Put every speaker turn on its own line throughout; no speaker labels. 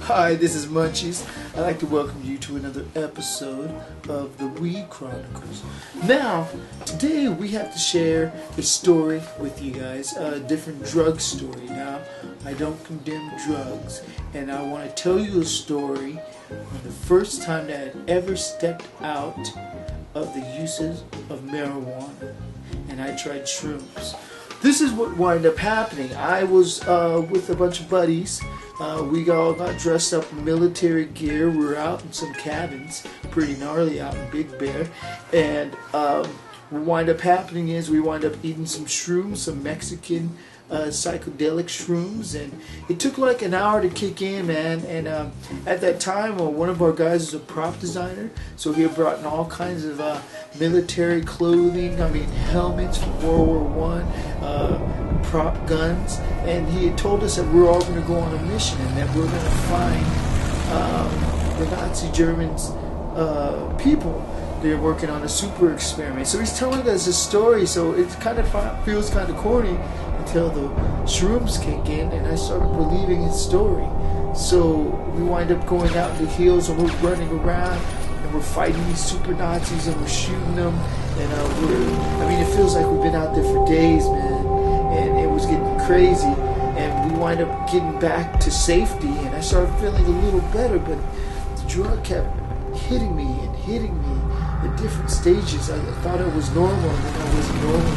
Hi, this is Munchies. I'd like to welcome you to another episode of the Weed Chronicles. Now, today we have to share a story with you guys, a different drug story. Now, I don't condemn drugs, and I want to tell you a story on the first time that I had ever stepped out of the uses of marijuana, and I tried shrooms. This is what wound up happening. I was with a bunch of buddies. We all got dressed up in military gear. We were out in some cabins, pretty gnarly out in Big Bear. And what wound up happening is we wound up eating some shrooms, some Mexican psychedelic shrooms, and it took like an hour to kick in, man. And at that time, one of our guys was a prop designer, so he had brought in all kinds of military clothing. I mean, helmets from World War I, prop guns, and he had told us that we were all going to go on a mission and that we were going to find the Nazi Germans people. They're working on a super experiment. So he's telling us a story, so it kind of feels kind of corny until the shrooms kick in, and I started believing his story. So we wind up going out in the hills, and we're running around, and we're fighting these super Nazis, and we're shooting them, and it feels like we've been out there for days, man, and it was getting crazy, and we wind up getting back to safety, and I started feeling a little better, but the drug kept hitting me at different stages. I thought it was normal, and then I wasn't normal.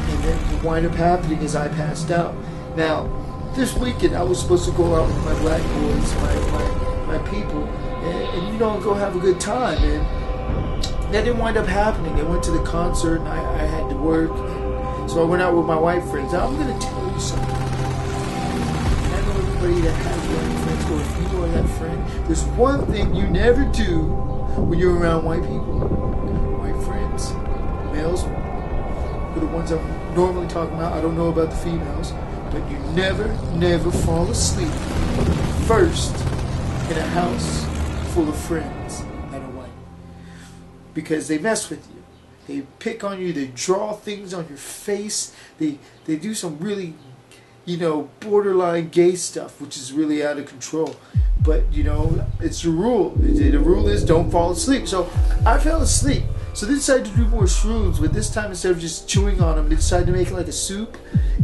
And then what wind up happening is I passed out. Now, this weekend I was supposed to go out with my black boys, my people, and go have a good time. And that didn't wind up happening. They went to the concert, and I had to work. So I went out with my white friends. Now, I'm going to tell you something. And I know everybody that has white friends, or if you are that friend, there's one thing you never do when you're around white people, white friends, males, are the ones I'm normally talking about. I don't know about the females, but you never fall asleep first in a house full of friends that are white, because they mess with you, they pick on you, they draw things on your face, they do some really borderline gay stuff, which is really out of control. But it's the rule. The rule is don't fall asleep. So I fell asleep. So they decided to do more shrooms, but this time instead of just chewing on them, they decided to make it like a soup.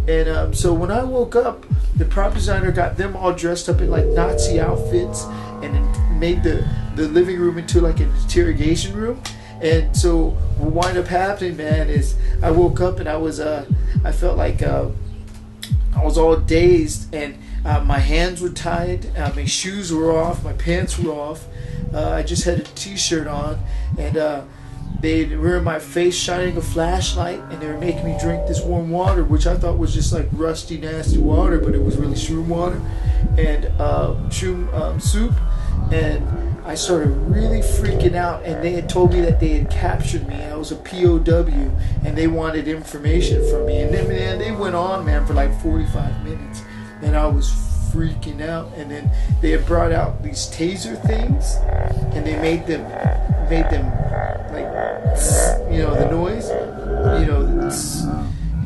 And so when I woke up, the prop designer got them all dressed up in like Nazi outfits, and then made the living room into like an interrogation room. And so what wound up happening, man, is I woke up and I felt like I was all dazed, and my hands were tied, my shoes were off, my pants were off. I just had a t-shirt on, and they were in my face shining a flashlight, and they were making me drink this warm water, which I thought was just like rusty, nasty water, but it was really shroom water and shroom soup. And I started really freaking out, and they had told me that they had captured me. I was a POW, and they wanted information from me. And then, man, they went on, man, for like 45 minutes, and I was freaking out. And then they had brought out these taser things, and they made them like, the noise,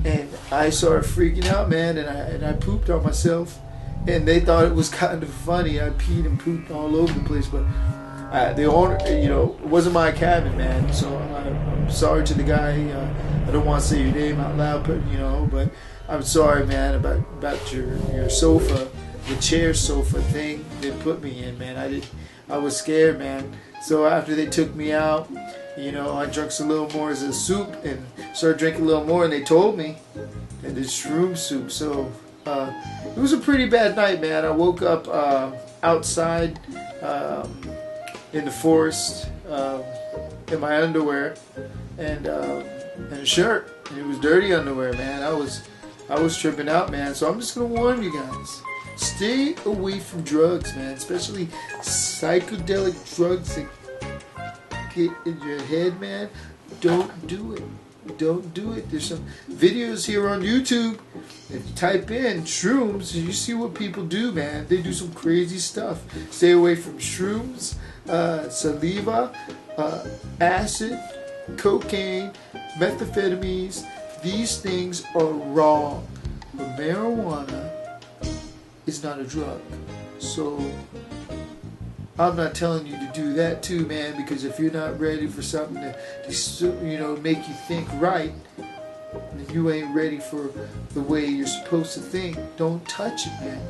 and I started freaking out, man, and I pooped on myself. And they thought it was kind of funny. I peed and pooped all over the place, but the owner, it wasn't my cabin, man. So I'm sorry to the guy. I don't want to say your name out loud, but I'm sorry, man, about your sofa, the chair sofa thing they put me in, man. I was scared, man. So after they took me out, I drank a little more as a soup and started drinking a little more, and they told me that it's shroom soup. So it was a pretty bad night, man. I woke up outside in the forest in my underwear and a shirt, and it was dirty underwear, man. I was tripping out, man. So I'm just gonna warn you guys: stay away from drugs, man. Especially psychedelic drugs that get in your head, man. Don't do it. Don't do it. There's some videos here on YouTube. If you type in shrooms, you see what people do, man. They do some crazy stuff. Stay away from shrooms, saliva, acid, cocaine, methamphetamines. These things are wrong. But marijuana is not a drug. So I'm not telling you to do that too, man, because if you're not ready for something to make you think right, and you ain't ready for the way you're supposed to think, don't touch it, man.